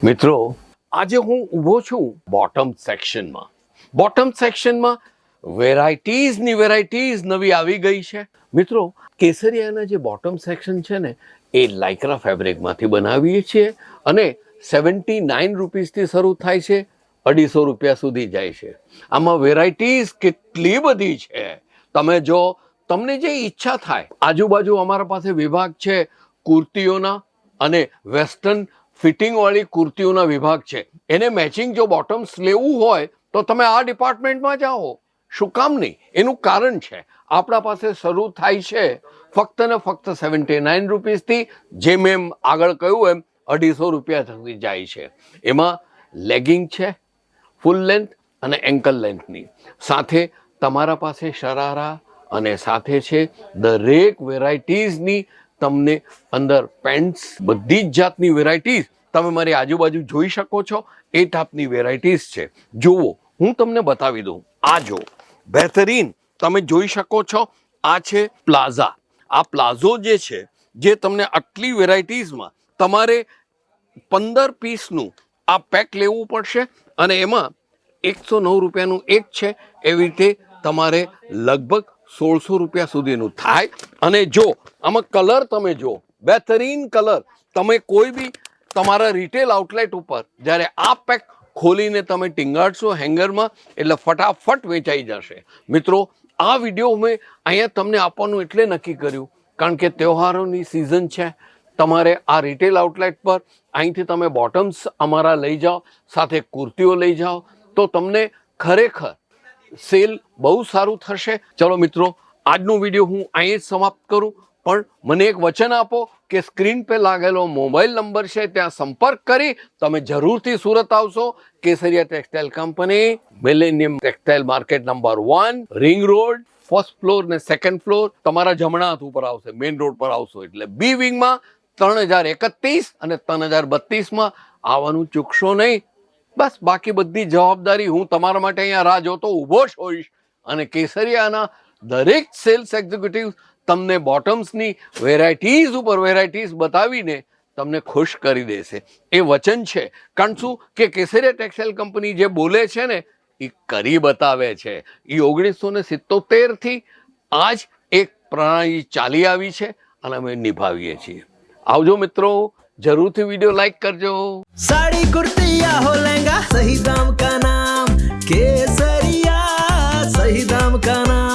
મિત્રો, આજે હું ઊભો છું બોટમ સેક્શનમાં. બોટમ સેક્શનમાં વેરાયટીઝ નવી આવી ગઈ છે. મિત્રો, કેસરિયાના જે બોટમ સેક્શન છે ને એ લાઇક્રા ફેબ્રિકમાંથી બનાવીએ છીએ અને 79 રૂપીસથી શરૂ થાય છે, 250 રૂપિયા સુધી જાય છે. આમાં વેરાયટીઝ કેટલી બધી છે. તમે જો તમને જે ઈચ્છા થાય, આજુબાજુ અમારા પાસે વિભાગ છે કુર્તીઓના અને વેસ્ટર્ન ફિટિંગવાળી કુર્તીઓના વિભાગ છે. એને મેચિંગ જો બોટમ્સ લેવું હોય તો તમે આ ડિપાર્ટમેન્ટમાં જાઓ. શું કામ નહીં? એનું કારણ છે આપણા પાસે શરૂ થાય છે ફક્ત ને ફક્ત 79 રૂપીસથી, જે મેં આગળ કહ્યું એમ 250 રૂપિયા સુધી જાય છે. એમાં લેગિંગ છે ફૂલ લેન્થ અને એન્કલ લેન્થની, સાથે તમારા પાસે શરારા અને સાથે છે દરેક વેરાયટીઝની તમને અંદર પેન્ટ્સ, બધી જ જાતની વેરાયટીઝ તમે મારી આજુબાજુ જોઈ શકો છો. એ ટાઈપની વેરાયટીઝ છે. જુઓ, હું તમને બતાવી દઉં. આ જો બહેતરીન તમે જોઈ શકો છો, આ છે પ્લાઝા. આ પ્લાઝો જે છે, જે તમને આટલી વેરાયટીઝમાં તમારે 15 પીસનું આ પેક લેવું પડશે અને એમાં 109 રૂપિયાનું એક છે. એવી રીતે તમારે લગભગ 1600 રૂપિયા સુધીનું થાય. અને જો આમાં કલર તમે જો, બહેતરીન કલર. તમે કોઈ બી તમારા રિટેલ આઉટલેટ ઉપર જ્યારે આ પેક ખોલીને તમે ટીંગાડશો હેંગરમાં, એટલે ફટાફટ વેચાઈ જશે. મિત્રો, આ વિડીયો મેં અહીંયા તમને આપવાનું એટલે નક્કી કર્યું કારણ કે તહેવારોની સિઝન છે. તમારે આ રિટેલ આઉટલેટ પર અહીંથી તમે બોટમ્સ અમારા લઈ જાઓ, સાથે કુર્તીઓ લઈ જાઓ તો તમને ખરેખર સેલ બહુ સારું થશે. ચલો મિત્રો, આજનો વિડીયો હું અહીં જ સમાપ્ત કરું, પણ મને એક વચન આપો કે સ્ક્રીન પર લાગેલો મોબાઈલ નંબર છે ત્યાં સંપર્ક કરી તમે જરૂરથી સુરત આવશો. Kesariya textile company, millennium textile market number 1, ring road, first floor ને સેકન્ડ ફ્લોર તમારા જમણા હાથ ઉપર આવશે. મેઇન રોડ પર આવશો એટલે બી વિંગમાં 3031 અને 3032માં આવવાનું ચૂકશો નહીં. બસ, બાકી બધી જવાબદારી હું તમારા માટે અહીંયા રાહ જોતો ઊભો જ હોઈશ. અને કેસરિયાના દરેક સેલ્સ એક્ઝિક્યુટિવ તમને બોટમ્સની વેરાયટીઝ ઉપર વેરાયટીઝ બતાવીને તમને ખુશ કરી દેશે. એ વચન છે. કારણ શું કે કેસરિયા ટેક્સટાઇલ કંપની જે બોલે છે ને એ કરી બતાવે છે. એ 1977થી આ જ એક પ્રણાલી ચાલી આવી છે અને અમે નિભાવીએ છીએ. આવજો મિત્રો, જરૂરથી વિડીયો લાઈક કરજો. साड़ी कुर्ती या हो लहंगा, सही दाम का नाम केसरिया, सही दाम का नाम.